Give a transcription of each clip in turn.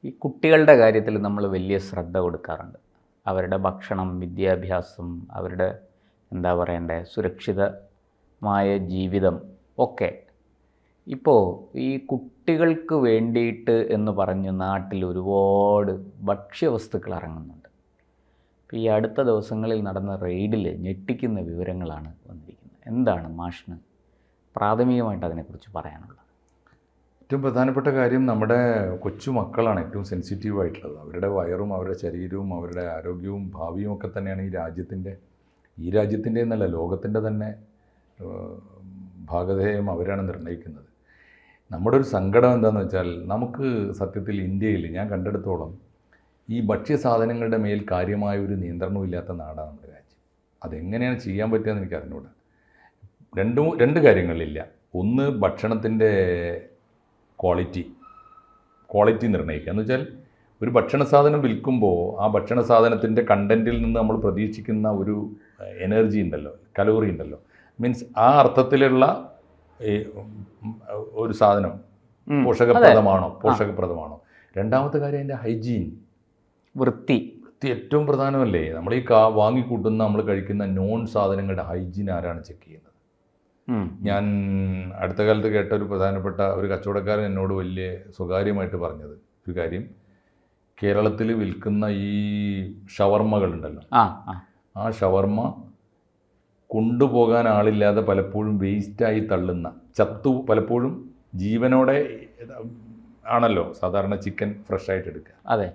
ഈ കുട്ടികളുടെ കാര്യത്തിൽ നമ്മൾ വലിയ ശ്രദ്ധ കൊടുക്കാറുണ്ട്. അവരുടെ ഭക്ഷണം, വിദ്യാഭ്യാസം, അവരുടെ എന്താ പറയണ്ടേ, സുരക്ഷിതമായ ജീവിതം ഒക്കെ. ഇപ്പോൾ ഈ കുട്ടികൾക്ക് വേണ്ടിയിട്ട് എന്ന് പറഞ്ഞ് നാട്ടിൽ ഒരുപാട് ഭക്ഷ്യവസ്തുക്കൾ ഇറങ്ങുന്നുണ്ട്. ഇപ്പോൾ ഈ അടുത്ത ദിവസങ്ങളിൽ നടന്ന റെയ്ഡിൽ ഞെട്ടിക്കുന്ന വിവരങ്ങളാണ് വന്നിരിക്കുന്നത്. എന്താണ് മാഷിന് പ്രാഥമികമായിട്ട് അതിനെക്കുറിച്ച് പറയാനുള്ളത്? ഏറ്റവും പ്രധാനപ്പെട്ട കാര്യം, നമ്മുടെ കൊച്ചു മക്കളാണ് ഏറ്റവും സെൻസിറ്റീവ് ആയിട്ടുള്ളത്. അവരുടെ വയറും അവരുടെ ശരീരവും അവരുടെ ആരോഗ്യവും ഭാവിയും ഒക്കെ തന്നെയാണ് ഈ രാജ്യത്തിൻ്റെ എന്നല്ല, ലോകത്തിൻ്റെ തന്നെ ഭാഗധേയം അവരാണ് നിർണ്ണയിക്കുന്നത്. നമ്മുടെ ഒരു സങ്കടം എന്താണെന്ന് വെച്ചാൽ, നമുക്ക് സത്യത്തിൽ ഇന്ത്യയിൽ ഞാൻ കണ്ടെടുത്തോളം ഈ ഭക്ഷ്യസാധനങ്ങളുടെ മേൽ കാര്യമായ ഒരു നിയന്ത്രണവും ഇല്ലാത്ത നാടാണ് നമ്മുടെ രാജ്യം. അതെങ്ങനെയാണ് ചെയ്യാൻ പറ്റുകയെന്ന് എനിക്ക് അറിഞ്ഞുകൂടാ. രണ്ട് കാര്യങ്ങളില്ല. ഒന്ന്, ഭക്ഷണത്തിൻ്റെ ക്വാളിറ്റി നിർണ്ണയിക്കുക എന്ന് വെച്ചാൽ, ഒരു ഭക്ഷണ സാധനം വിൽക്കുമ്പോൾ ആ ഭക്ഷണ സാധനത്തിൻ്റെ കണ്ടൻറ്റിൽ നിന്ന് നമ്മൾ പ്രതീക്ഷിക്കുന്ന ഒരു എനർജി ഉണ്ടല്ലോ, കലോറി ഉണ്ടല്ലോ, മീൻസ് ആ അർത്ഥത്തിലുള്ള ഒരു സാധനം പോഷകപ്രദമാണോ. രണ്ടാമത്തെ കാര്യം അതിൻ്റെ ഹൈജീൻ, വൃത്തി ഏറ്റവും പ്രധാനമല്ലേ. നമ്മൾ ഈ വാങ്ങിക്കൂട്ടുന്ന നമ്മൾ കഴിക്കുന്ന നോൺ സാധനങ്ങളുടെ ഹൈജീൻ ആരാണ് ചെക്ക് ചെയ്യുന്നത്? ഞാൻ അടുത്ത കാലത്ത് കേട്ട ഒരു പ്രധാനപ്പെട്ട ഒരു കച്ചവടക്കാരൻ എന്നോട് വലിയ സ്വകാര്യമായിട്ട് പറഞ്ഞത് ഒരു കാര്യം, കേരളത്തിൽ വിൽക്കുന്ന ഈ ഷവർമ്മകളുണ്ടല്ലോ, ആ ഷവർമ്മ കൊണ്ടുപോകാൻ ആളില്ലാതെ പലപ്പോഴും വേസ്റ്റായി തള്ളുന്ന, പലപ്പോഴും ജീവനോടെ ആണല്ലോ സാധാരണ ചിക്കൻ ഫ്രഷായിട്ട് എടുക്കുക. അതെ,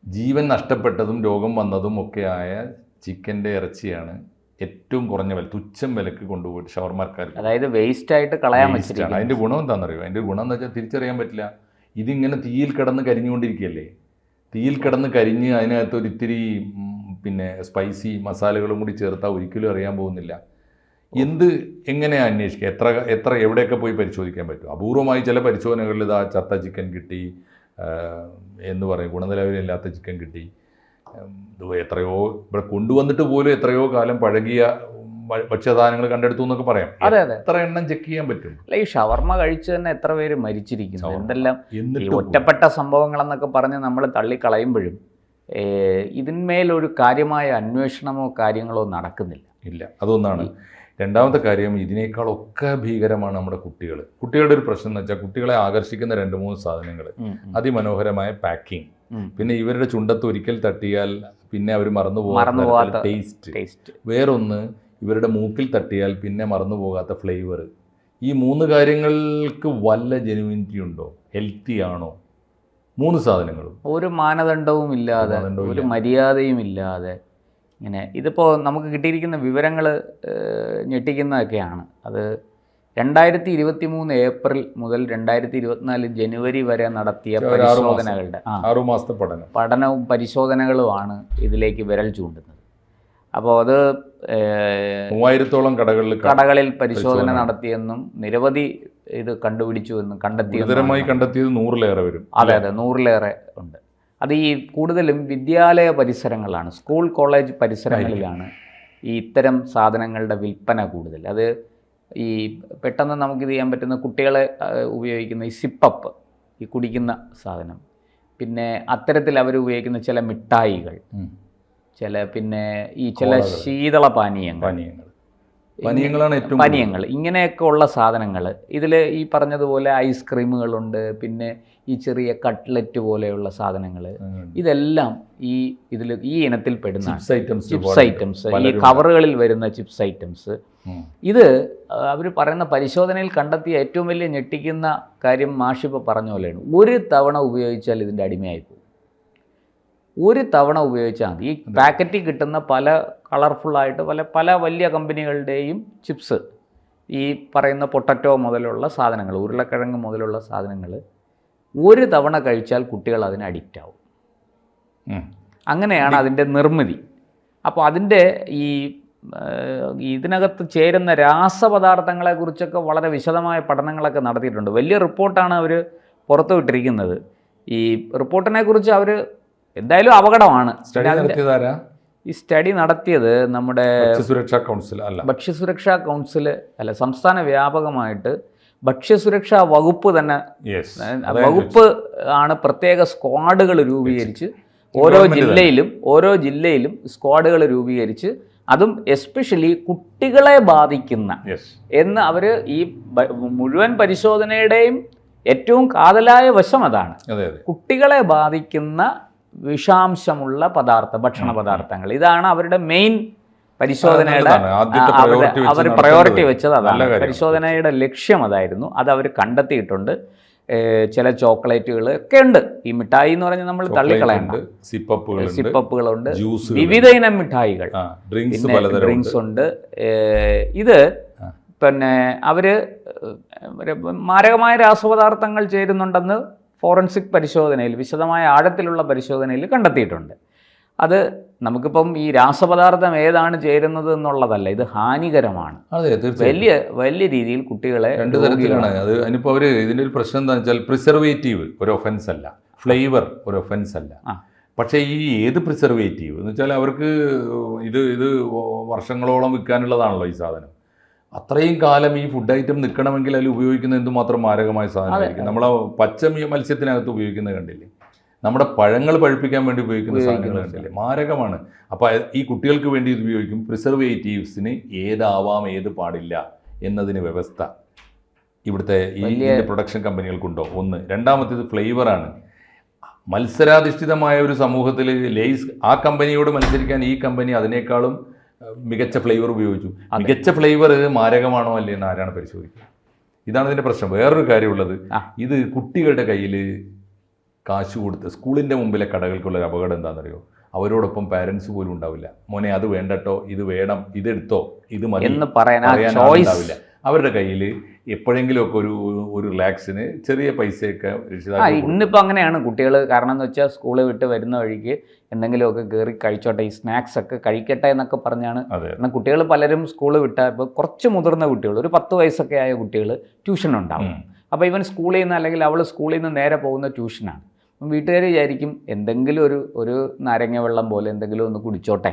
ജീവൻ നഷ്ടപ്പെട്ടതും രോഗം വന്നതും ഒക്കെ ആയ ചിക്കൻ്റെ ഇറച്ചിയാണ് ഏറ്റവും കുറഞ്ഞ വില, തുച്ഛം വിലക്ക് കൊണ്ടുപോയിട്ട് ഷവർമാർക്കാർക്ക്, അതായത് വേസ്റ്റായിട്ട് കളയാൻ പറ്റില്ല. അതിൻ്റെ ഗുണം എന്താണെന്നറിയോ? അതിൻ്റെ ഗുണം എന്ന് വെച്ചാൽ തിരിച്ചറിയാൻ പറ്റില്ല. ഇതിങ്ങനെ തീയിൽ കിടന്ന് കരിഞ്ഞുകൊണ്ടിരിക്കുകയല്ലേ. തീയിൽ കിടന്ന് കരിഞ്ഞ് അതിനകത്ത് ഒരിത്തിരി സ്പൈസി മസാലകളും കൂടി ചേർത്താൽ ഒരിക്കലും അറിയാൻ പോകുന്നില്ല. എങ്ങനെയാണ് അന്വേഷിക്കുക? എത്ര എവിടെയൊക്കെ പോയി പരിശോധിക്കാൻ പറ്റും? അപൂർവമായി ചില പരിശോധനകളിൽ ഇതാ ചത്ത ചിക്കൻ കിട്ടി എന്ന് പറയും, ഗുണനിലവാരമില്ലാത്ത ചിക്കൻ കിട്ടി, എത്രയോ ഇവിടെ കൊണ്ടുവന്നിട്ട് പോലും എത്രയോ കാലം പഴകിയ ഭക്ഷ്യസാധനങ്ങൾ കണ്ടെടുത്തു എന്നൊക്കെ പറയാം. അതെ അതെ, എത്ര എണ്ണം ചെക്ക് ചെയ്യാൻ പറ്റും? അല്ല, ഈ ഷവർമ്മ കഴിച്ച് തന്നെ എത്ര പേര് മരിച്ചിരിക്കുന്നു. എന്തെല്ലാം ഈ ഒറ്റപ്പെട്ട സംഭവങ്ങളെന്നൊക്കെ പറഞ്ഞ് നമ്മൾ തള്ളിക്കളയുമ്പോഴും ഇതിന്മേലൊരു കാര്യമായ അന്വേഷണമോ കാര്യങ്ങളോ നടക്കുന്നില്ല. ഇല്ല, അതൊന്നാണ്. രണ്ടാമത്തെ കാര്യം, ഇതിനേക്കാളൊക്കെ ഭീകരമാണ് നമ്മുടെ കുട്ടികളുടെ ഒരു പ്രശ്നം എന്ന് വെച്ചാൽ, കുട്ടികളെ ആകർഷിക്കുന്ന 2-3 സാധനങ്ങൾ, അതിമനോഹരമായ പാക്കിംഗ്, പിന്നെ ഇവരുടെ ചുണ്ടത്ത് ഒരിക്കൽ തട്ടിയാൽ പിന്നെ അവർ മറന്നുപോകാത്ത ടേസ്റ്റ്, വേറൊന്ന് ഇവരുടെ മൂക്കിൽ തട്ടിയാൽ പിന്നെ മറന്നുപോകാത്ത ഫ്ലേവർ. ഈ 3 കാര്യങ്ങൾക്ക് വല്ല ജെനുവിനിറ്റി ഉണ്ടോ? ഹെൽത്തി ആണോ? 3 സാധനങ്ങളും ഒരു മാനദണ്ഡവും ഇല്ലാതെ, ഒരു മര്യാദയും ഇല്ലാതെ ഇങ്ങനെ. ഇതിപ്പോൾ നമുക്ക് കിട്ടിയിരിക്കുന്ന വിവരങ്ങൾ ഞെട്ടിക്കുന്നതൊക്കെയാണ്. അത് 2023 ഏപ്രിൽ മുതൽ 2024 ജനുവരി വരെ നടത്തിയ പരിശോധനകളുടെ 6 മാസത്തെ പഠനവും പരിശോധനകളുമാണ് ഇതിലേക്ക് വിരൽ ചൂണ്ടുന്നത്. അപ്പോൾ അത് 3000-ഓളം കടകളിൽ പരിശോധന നടത്തിയെന്നും നിരവധി ഇത് കണ്ടുപിടിച്ചുവെന്നും കണ്ടെത്തിയത് 100-ലേറെ വരും. അതെ, 100-ലേറെ ഉണ്ട്. അത് ഈ കൂടുതലും വിദ്യാലയ പരിസരങ്ങളാണ്, സ്കൂൾ കോളേജ് പരിസരങ്ങളിലാണ് ഈ ഇത്തരം സാധനങ്ങളുടെ വിൽപ്പന കൂടുതൽ. അത് ഈ പെട്ടെന്ന് നമുക്കിത് ചെയ്യാൻ പറ്റുന്ന കുട്ടികളെ ഉപയോഗിക്കുന്ന ഈ സിപ്പപ്പ്, ഈ കുടിക്കുന്ന സാധനം, പിന്നെ അത്തരത്തിൽ അവർ ഉപയോഗിക്കുന്ന ചില മിഠായികൾ, ചില ശീതള പാനീയങ്ങൾ ഇങ്ങനെയൊക്കെ ഉള്ള സാധനങ്ങൾ. ഇതിൽ ഈ പറഞ്ഞതുപോലെ ഐസ്ക്രീമുകളുണ്ട്, പിന്നെ ഈ ചെറിയ കട്ട്ലറ്റ് പോലെയുള്ള സാധനങ്ങൾ, ഇതെല്ലാം ഈ ഇനത്തിൽ പെടുന്ന ചിപ്സ് ഐറ്റംസ്, ഈ കവറുകളിൽ വരുന്ന ചിപ്സ് ഐറ്റംസ്. ഇത് അവർ പറയുന്ന പരിശോധനയിൽ കണ്ടെത്തിയ ഏറ്റവും വലിയ ഞെട്ടിക്കുന്ന കാര്യം മാഷിപ്പോൾ പറഞ്ഞ പോലെയാണ്. ഒരു തവണ ഉപയോഗിച്ചാൽ ഇതിൻ്റെ അടിമയായി പോകും. ഒരു തവണ ഉപയോഗിച്ചാൽ മതി. ഈ പാക്കറ്റിൽ കിട്ടുന്ന പല കളർഫുള്ളായിട്ട് പല വലിയ കമ്പനികളുടെയും ചിപ്സ്, ഈ പറയുന്ന പൊട്ടറ്റോ മുതലുള്ള സാധനങ്ങൾ, ഉരുളക്കിഴങ്ങ് മുതലുള്ള സാധനങ്ങൾ ഒരു തവണ കഴിച്ചാൽ കുട്ടികൾ അതിന് അഡിക്റ്റ് ആവും. അങ്ങനെയാണ് അതിൻ്റെ നിർമ്മിതി. അപ്പോൾ അതിൻ്റെ ഇതിനകത്ത് ചേരുന്ന രാസപദാർത്ഥങ്ങളെക്കുറിച്ചൊക്കെ വളരെ വിശദമായ പഠനങ്ങളൊക്കെ നടത്തിയിട്ടുണ്ട്. വലിയ റിപ്പോർട്ടാണ് അവർ പുറത്തുവിട്ടിരിക്കുന്നത്. ഈ റിപ്പോർട്ടിനെ കുറിച്ച് അവർ എന്തായാലും അപകടമാണ്. ഈ സ്റ്റഡി നടത്തിയത് നമ്മുടെ ഭക്ഷ്യസുരക്ഷാ കൗൺസിൽ അല്ല, സംസ്ഥാന വ്യാപകമായിട്ട് ഭക്ഷ്യസുരക്ഷാ വകുപ്പ് തന്നെ, വകുപ്പ് ആണ് പ്രത്യേക സ്ക്വാഡുകൾ രൂപീകരിച്ച് ഓരോ ജില്ലയിലും സ്ക്വാഡുകൾ രൂപീകരിച്ച്, അതും എസ്പെഷ്യലി കുട്ടികളെ ബാധിക്കുന്ന എന്ന് അവർ ഈ മുഴുവൻ പരിശോധനയുടെയും ഏറ്റവും കാതലായ വശം അതാണ്. കുട്ടികളെ ബാധിക്കുന്ന വിഷാംശമുള്ള ഭക്ഷണ പദാർത്ഥങ്ങൾ, ഇതാണ് അവരുടെ മെയിൻ പരിശോധനയുടെ അവർ പ്രയോറിറ്റി വെച്ചത്. അതാണ് പരിശോധനയുടെ ലക്ഷ്യം, അതായിരുന്നു. അത് അവർ കണ്ടെത്തിയിട്ടുണ്ട്. ചില ചോക്ലേറ്റുകൾ ഒക്കെ ഉണ്ട്. ഈ മിഠായി എന്ന് പറഞ്ഞാൽ നമ്മൾ തള്ളിക്കളയണ്ട. സിപ്പപ്പുകളുണ്ട്, വിവിധ ഇനം മിഠായികൾ, ഡ്രിങ്ക്സ് ഉണ്ട്. ഇത് പിന്നെ അവർ മാരകമായ രാസപദാർത്ഥങ്ങൾ ചേരുന്നുണ്ടെന്ന് ഫോറൻസിക് പരിശോധനയിൽ, വിശദമായ ആഴത്തിലുള്ള പരിശോധനയിൽ കണ്ടെത്തിയിട്ടുണ്ട്. അത് നമുക്കിപ്പം ഈ രാസപദാർത്ഥം ഏതാണ് ചേരുന്നത് എന്നുള്ളതല്ല, ഇത് ഹാനികരമാണ്. വലിയ രീതിയിൽ കുട്ടികളെ രണ്ട് തരത്തിലാണ് അത്. അതിനിപ്പോൾ അവർ ഇതിൻ്റെ ഒരു പ്രശ്നം എന്താണെന്ന് വെച്ചാൽ, പ്രിസർവേറ്റീവ് ഒരു ഒഫൻസ് അല്ല, ഫ്ലേവർ ഒരു ഒഫൻസ് അല്ല. പക്ഷേ ഈ ഏത് പ്രിസർവേറ്റീവ് എന്ന് വെച്ചാൽ അവർക്ക് ഇത് വർഷങ്ങളോളം വിൽക്കാനുള്ളതാണല്ലോ ഈ സാധനം. അത്രയും കാലം ഈ ഫുഡ് ഐറ്റം നിൽക്കണമെങ്കിൽ അതിൽ ഉപയോഗിക്കുന്ന എന്തുമാത്രം മാരകമായ സാധനമായിരിക്കും. നമ്മളെ പച്ച മത്സ്യത്തിനകത്ത് ഉപയോഗിക്കുന്നത് കണ്ടില്ലേ, നമ്മുടെ പഴങ്ങൾ പഴുപ്പിക്കാൻ വേണ്ടി ഉപയോഗിക്കുന്ന സാധനങ്ങൾ കണ്ടില്ലേ, മാരകമാണ്. അപ്പോൾ ഈ കുട്ടികൾക്ക് വേണ്ടി ഇത് ഉപയോഗിക്കും. പ്രിസർവേറ്റീവ്സിന് ഏതാവാം ഏത് പാടില്ല എന്നതിന് വ്യവസ്ഥ ഇവിടുത്തെ ഈ പ്രൊഡക്ഷൻ കമ്പനികൾക്കുണ്ടോ? ഒന്ന്. രണ്ടാമത്തേത് ഫ്ലേവറാണ്. മത്സരാധിഷ്ഠിതമായ ഒരു സമൂഹത്തിൽ ലേസ് ആ കമ്പനിയോട് മത്സരിക്കാൻ ഈ കമ്പനി അതിനേക്കാളും മികച്ച ഫ്ലേവർ ഉപയോഗിച്ചു. മികച്ച ഫ്ലേവർ മാരകമാണോ അല്ലേ എന്ന് ആരാണ് പരിശോധിക്കുക? ഇതാണ് ഇതിൻ്റെ പ്രശ്നം. വേറൊരു കാര്യമുള്ളത്, ഇത് കുട്ടികളുടെ കയ്യിൽ കാശ് കൊടുത്ത് സ്കൂളിൻ്റെ മുമ്പിലെ കടകൾക്കുള്ളൊരു അപകടം എന്താണെന്നറിയോ? അവരോടൊപ്പം പാരൻസ് പോലും ഉണ്ടാവില്ല. മോനെ അത് വേണ്ടട്ടോ, ഇത് വേണം, ഇതെടുത്തോ, ഇത് മതി എന്ന് പറയാനാവില്ല. അവരുടെ കയ്യിൽ എപ്പോഴെങ്കിലുമൊക്കെ ഒരു റിലാക്സിന് ചെറിയ പൈസയൊക്കെ ഇന്നിപ്പോൾ അങ്ങനെയാണ് കുട്ടികൾ. കാരണം എന്ന് വെച്ചാൽ സ്കൂളിൽ വിട്ട് വരുന്ന വഴിക്ക് എന്തെങ്കിലുമൊക്കെ കയറി കഴിച്ചോട്ടെ, ഈ സ്നാക്സ് ഒക്കെ കഴിക്കട്ടെ എന്നൊക്കെ പറഞ്ഞാണ്. എന്നാൽ കുട്ടികൾ പലരും സ്കൂളിൽ വിട്ടാൽ ഇപ്പോൾ കുറച്ച് മുതിർന്ന കുട്ടികൾ, ഒരു 10 വയസ്സൊക്കെ ആയ കുട്ടികൾ ട്യൂഷൻ ഉണ്ടാവും. അപ്പോൾ ഇവൻ സ്കൂളിൽ നിന്ന് അല്ലെങ്കിൽ അവൾ സ്കൂളിൽ നിന്ന് നേരെ പോകുന്ന ട്യൂഷനാണ്. അപ്പം വീട്ടുകാർ വിചാരിക്കും എന്തെങ്കിലും ഒരു നാരങ്ങ വെള്ളം പോലെ എന്തെങ്കിലും ഒന്ന് കുടിച്ചോട്ടെ,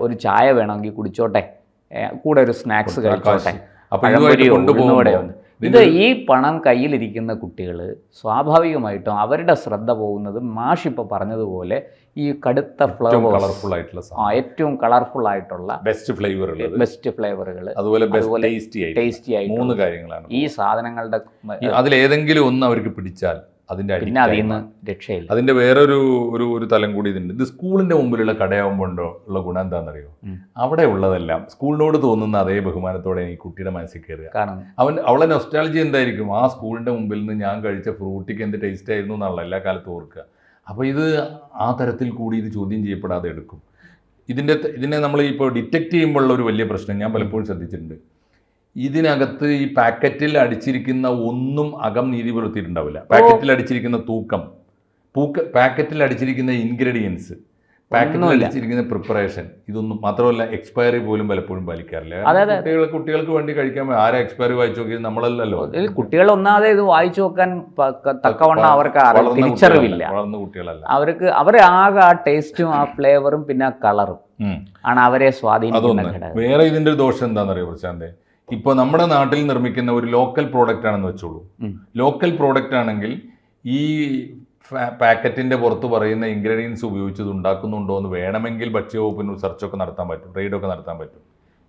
ഒരു ചായ വേണമെങ്കിൽ കുടിച്ചോട്ടെ, കൂടെ ഒരു സ്നാക്സ് കഴിച്ചോട്ടെ. ഇത് ഈ പണം കയ്യിലിരിക്കുന്ന കുട്ടികൾ സ്വാഭാവികമായിട്ടും അവരുടെ ശ്രദ്ധ പോകുന്നത് മാഷിപ്പോൾ പറഞ്ഞതുപോലെ ഈ കടുത്ത കളർഫുൾ ആയിട്ടുള്ള ഏറ്റവും കളർഫുൾ ആയിട്ടുള്ള ബെസ്റ്റ് ഫ്ലേവറുകൾ, അതുപോലെ ടേസ്റ്റി ആയിട്ട് 3 കാര്യങ്ങളാണ് ഈ സാധനങ്ങളുടെ. അതിലേതെങ്കിലും ഒന്ന് അവർക്ക് പിടിച്ചാൽ അതിൻ്റെ രക്ഷയില്ല. അതിൻ്റെ വേറൊരു തലം കൂടി ഇതുണ്ട്. ഇത് സ്കൂളിൻ്റെ മുമ്പിലുള്ള കടയാവുമ്പോൾ ഉള്ള ഗുണം എന്താണെന്നറിയോ? അവിടെ ഉള്ളതെല്ലാം സ്കൂളിനോട് തോന്നുന്ന അതേ ബഹുമാനത്തോടെ ഈ കുട്ടിയുടെ മനസ്സിൽ കയറുക. അവളെ നൊസ്റ്റാൾജി എന്തായിരിക്കും? ആ സ്കൂളിൻ്റെ മുമ്പിൽ നിന്ന് ഞാൻ കഴിച്ച ഫ്രൂട്ടിക്ക് എന്ത് ടേസ്റ്റ് ആയിരുന്നു എന്നുള്ള എല്ലാ കാലത്തും ഓർക്കുക. അപ്പോൾ ഇത് ആ തരത്തിൽ കൂടി ഇത് ചോദ്യം ചെയ്യപ്പെടാതെ എടുക്കും. ഇതിനെ നമ്മൾ ഇപ്പോൾ ഡിറ്റക്ട് ചെയ്യുമ്പോഴുള്ള ഒരു വലിയ പ്രശ്നം ഞാൻ പലപ്പോഴും ശ്രദ്ധിച്ചിട്ടുണ്ട്. ഇതിനകത്ത് ഈ പാക്കറ്റിൽ അടിച്ചിരിക്കുന്ന ഒന്നും അകം നീതി പുലർത്തിയിട്ടുണ്ടാവില്ല. പാക്കറ്റിൽ അടിച്ചിരിക്കുന്ന തൂക്കം, പാക്കറ്റിൽ അടിച്ചിരിക്കുന്ന ഇൻഗ്രീഡിയൻസ്, പാക്കറ്റിൽ അടിച്ചിരിക്കുന്ന പ്രിപ്പറേഷൻ, ഇതൊന്നും മാത്രമല്ല എക്സ്പയറി പോലും പലപ്പോഴും പാലിക്കാറില്ല. കുട്ടികൾക്ക് വേണ്ടി കഴിക്കാൻ ആരാ എക്സ്പയറി വായിച്ചു നോക്കിയത്? നമ്മളല്ലല്ലോ. കുട്ടികൾ ഒന്നാതെ ഇത് വായിച്ചു നോക്കാൻ തക്കവണ്ണം അവർക്ക് തിരിച്ചറിവില്ല. വളർന്ന കുട്ടികളല്ല. അവരെ ആകെ ആ ടേസ്റ്റും ആ ഫ്ലേവറും പിന്നെ ആ കളറും ആണ് അവരെ സ്വാധീനിക്കുന്നത്. വേറെ ഇതിന്റെ ഒരു ദോഷം എന്താണെന്നറിയോ പ്രശാന്തേ? ഇപ്പോൾ നമ്മുടെ നാട്ടിൽ നിർമ്മിക്കുന്ന ഒരു ലോക്കൽ പ്രോഡക്റ്റ് ആണെന്ന് വെച്ചോളൂ. ലോക്കൽ പ്രോഡക്റ്റ് ആണെങ്കിൽ ഈ പാക്കറ്റിൻ്റെ പുറത്ത് പറയുന്ന ഇൻഗ്രീഡിയൻസ് ഉപയോഗിച്ചത് ഉണ്ടാക്കുന്നുണ്ടോ എന്ന് വേണമെങ്കിൽ ഭക്ഷ്യവകുപ്പിന് സെർച്ചൊക്കെ നടത്താൻ പറ്റും, റെയ്ഡൊക്കെ നടത്താൻ പറ്റും.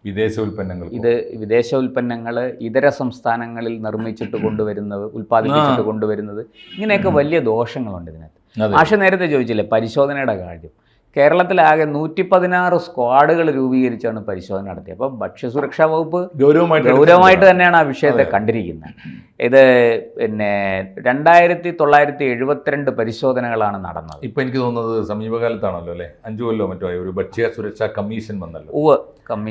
വിദേശ ഉൽപ്പന്നങ്ങൾ ഇതര സംസ്ഥാനങ്ങളിൽ നിർമ്മിച്ചിട്ട് കൊണ്ടുവരുന്നത്, ഉൽപ്പാദിപ്പിച്ചിട്ട് കൊണ്ടുവരുന്നത്, ഇങ്ങനെയൊക്കെ വലിയ ദോഷങ്ങളുണ്ട് ഇതിനകത്ത്. ആശ നേരത്തെ ചോദിച്ചില്ലേ പരിശോധനയുടെ കാര്യം. കേരളത്തിലാകെ 116 സ്ക്വാഡുകൾ രൂപീകരിച്ചാണ് പരിശോധന നടത്തിയത്. അപ്പോൾ ഭക്ഷ്യസുരക്ഷാ വകുപ്പ് ഗൗരവമായിട്ട് തന്നെയാണ് ആ വിഷയത്തെ കണ്ടിരിക്കുന്നത്. ഇത് പിന്നെ 2972 പരിശോധനകളാണ് നടന്നത്. ഇപ്പം എനിക്ക് തോന്നുന്നത് സമീപകാലത്താണല്ലോ അല്ലേ, 5 കൊല്ലോ മറ്റോ ഒരു ഭക്ഷ്യ സുരക്ഷാ കമ്മീഷൻ വന്നല്ലോ.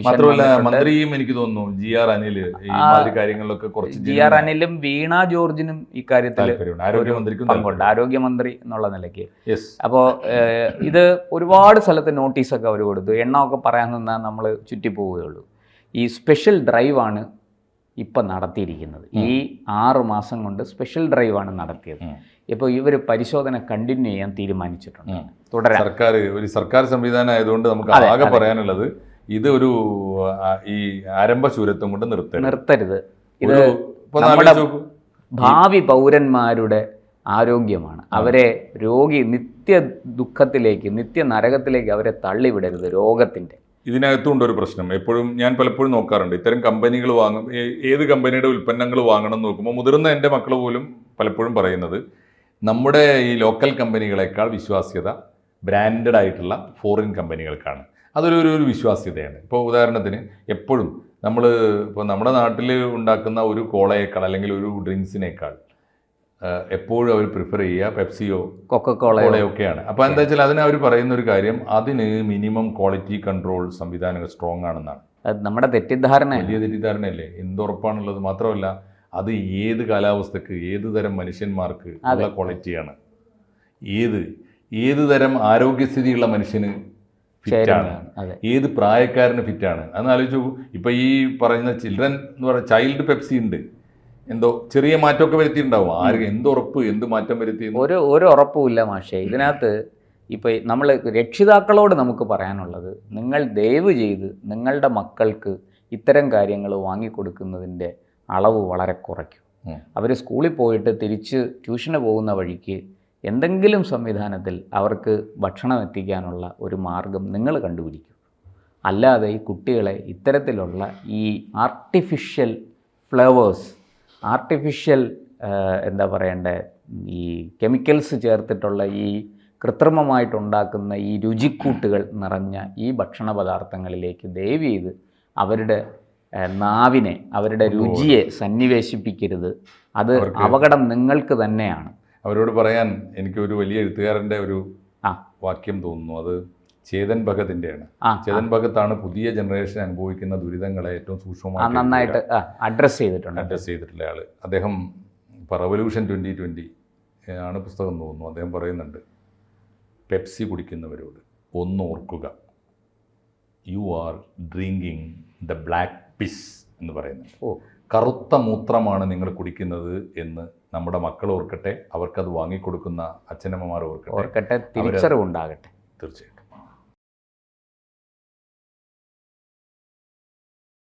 മാത്രമല്ല മന്ത്രിയും എനിക്ക് തോന്നുന്നു GR അനിൽ ഈ മാതിരി കാര്യങ്ങളിലൊക്കെ കുറച്ച് GR അനിലും വീണ ജോർജിനും ഇക്കാര്യത്തിൽ പങ്കുണ്ട്, ആരോഗ്യമന്ത്രി എന്നുള്ള നിലയ്ക്ക്. അപ്പോൾ ഇത് ഒരുപാട് സ്ഥലത്ത് നോട്ടീസൊക്കെ അവർ കൊടുത്തു. എണ്ണമൊക്കെ പറയാൻ നിന്നാൽ നമ്മൾ ചുറ്റിപ്പോവുകയുള്ളൂ. ഈ സ്പെഷ്യൽ ഡ്രൈവാണ് ഇപ്പം നടത്തിയിരിക്കുന്നത്. ഈ 6 മാസം കൊണ്ട് സ്പെഷ്യൽ ഡ്രൈവാണ് നടത്തിയത്. ഇപ്പോൾ ഇവർ പരിശോധന കണ്ടിന്യൂ ചെയ്യാൻ തീരുമാനിച്ചിട്ടുണ്ട്. തുടരാൻ സർക്കാർ സംവിധാനം ആയതുകൊണ്ട് നമുക്ക് ആകെ പറയാനുള്ളത് ഇത് ഈ ആരംഭശൂരത്വം കൊണ്ട് നിർത്തരുത്. ഇത് നമ്മുടെ ഭാവി പൗരന്മാരുടെ ആരോഗ്യമാണ്. അവരെ നിത്യ ദുഃഖത്തിലേക്ക്, നിത്യ നരകത്തിലേക്ക് അവരെ തള്ളിവിടരുത് രോഗത്തിൻ്റെ. ഇതിനകത്തുണ്ട് ഒരു പ്രശ്നം. ഞാൻ പലപ്പോഴും നോക്കാറുണ്ട്, ഇത്തരം കമ്പനികൾ ഏത് കമ്പനിയുടെ ഉൽപ്പന്നങ്ങൾ വാങ്ങണം എന്ന് നോക്കുമ്പോൾ മുതിർന്ന എൻ്റെ മക്കൾ പോലും പലപ്പോഴും പറയുന്നത് നമ്മുടെ ഈ ലോക്കൽ കമ്പനികളെക്കാൾ വിശ്വാസ്യത ബ്രാൻഡഡ് ആയിട്ടുള്ള ഫോറിൻ കമ്പനികൾക്കാണ്. അതൊരു വിശ്വാസ്യതയാണ്. ഇപ്പോൾ ഉദാഹരണത്തിന് എപ്പോഴും ഇപ്പോൾ നമ്മുടെ നാട്ടിൽ ഉണ്ടാക്കുന്ന ഒരു കോളയേക്കാൾ അല്ലെങ്കിൽ ഒരു ഡ്രിങ്ക്സിനേക്കാൾ എപ്പോഴും അവർ പ്രിഫർ ചെയ്യുക പെപ്സിയോ കൊക്കക്കോളയൊക്കെയാണ്. അപ്പോൾ എന്താ വെച്ചാൽ അതിന് അവർ പറയുന്ന ഒരു കാര്യം, അതിന് മിനിമം ക്വാളിറ്റി കൺട്രോൾ സംവിധാനങ്ങൾ സ്ട്രോങ് ആണെന്നാണ്. നമ്മുടെ തെറ്റിദ്ധാരണ, വലിയ തെറ്റിദ്ധാരണയല്ലേ? എന്തുറപ്പാണുള്ളത്? മാത്രമല്ല അത് ഏത് കാലാവസ്ഥക്ക്, ഏത് തരം മനുഷ്യന്മാർക്ക് ഉള്ള ക്വാളിറ്റിയാണ്, ഏത് തരം ആരോഗ്യസ്ഥിതിയുള്ള മനുഷ്യന് ഫിറ്റാണ്, ഏത് പ്രായക്കാരന് ഫിറ്റാണ്. അതെന്ന് ആലോചിച്ചു. ഇപ്പം ഈ പറയുന്ന ചിൽഡ്രൻ എന്ന് പറയുന്ന ചൈൽഡ് പെപ്സി ഉണ്ട്, എന്തോ ചെറിയ മാറ്റമൊക്കെ വരുത്തിയിട്ടുണ്ടാവും. എന്തുറപ്പ്, എന്ത് മാറ്റം വരുത്തി? ഒരു ഉറപ്പുമില്ല മാഷേ. ഇതിനകത്ത് ഇപ്പോൾ നമ്മൾ രക്ഷിതാക്കളോട് നമുക്ക് പറയാനുള്ളത്, നിങ്ങൾ ദയവ് ചെയ്ത് നിങ്ങളുടെ മക്കൾക്ക് ഇത്തരം കാര്യങ്ങൾ വാങ്ങിക്കൊടുക്കുന്നതിൻ്റെ അളവ് വളരെ കുറയ്ക്കും. അവർ സ്കൂളിൽ പോയിട്ട് തിരിച്ച് ട്യൂഷന് പോകുന്ന വഴിക്ക് എന്തെങ്കിലും സംവിധാനത്തിൽ അവർക്ക് ഭക്ഷണം എത്തിക്കാനുള്ള ഒരു മാർഗം നിങ്ങൾ കണ്ടുപിടിക്കും. അല്ലാതെ ഈ കുട്ടികളെ ഇത്തരത്തിലുള്ള ഈ ആർട്ടിഫിഷ്യൽ ഫ്ലേവേഴ്സ്, ആർട്ടിഫിഷ്യൽ എന്താ പറയണ്ടേ, ഈ കെമിക്കൽസ് ചേർത്തിട്ടുള്ള ഈ കൃത്രിമമായിട്ടുണ്ടാക്കുന്ന ഈ രുചിക്കൂട്ടുകൾ നിറഞ്ഞ ഈ ഭക്ഷണ പദാർത്ഥങ്ങളിലേക്ക് ദയവ് ചെയ്ത് അവരുടെ നാവിനെ, അവരുടെ രുചിയെ സന്നിവേശിപ്പിക്കരുത്. അത് അപകടം നിങ്ങൾക്ക് തന്നെയാണ്. അവരോട് പറയാൻ എനിക്ക് ഒരു വലിയ എഴുത്തുകാരൻ്റെ ഒരു വാക്യം തോന്നുന്നു. അത് ചേതൻ ഭഗതിൻ്റെയാണ്. ചേതൻ ഭഗത്താണ് പുതിയ ജനറേഷൻ അനുഭവിക്കുന്ന ദുരിതങ്ങളെ ഏറ്റവും സൂക്ഷ്മമായി നന്നായിട്ട് അഡ്രസ്സ് ചെയ്തിട്ടുള്ള ആൾ. അദ്ദേഹം ഇപ്പോൾ റവല്യൂഷൻ 2020 ആണ് പുസ്തകം തോന്നുന്നു. അദ്ദേഹം പറയുന്നുണ്ട്, പെപ്സി കുടിക്കുന്നവരോട് ഒന്ന് ഓർക്കുക, you are drinking the black piss എന്ന് പറയുന്നുണ്ട്. കറുത്ത മൂത്രമാണ് നിങ്ങൾ കുടിക്കുന്നത് എന്ന് നമ്മുടെ മക്കൾ ഓർക്കട്ടെ, അവർക്കത് വാങ്ങിക്കൊടുക്കുന്ന അച്ഛനമ്മമാർ ഓർക്കട്ടെ, തിരിച്ചറിവുണ്ടാകട്ടെ. തീർച്ചയായും.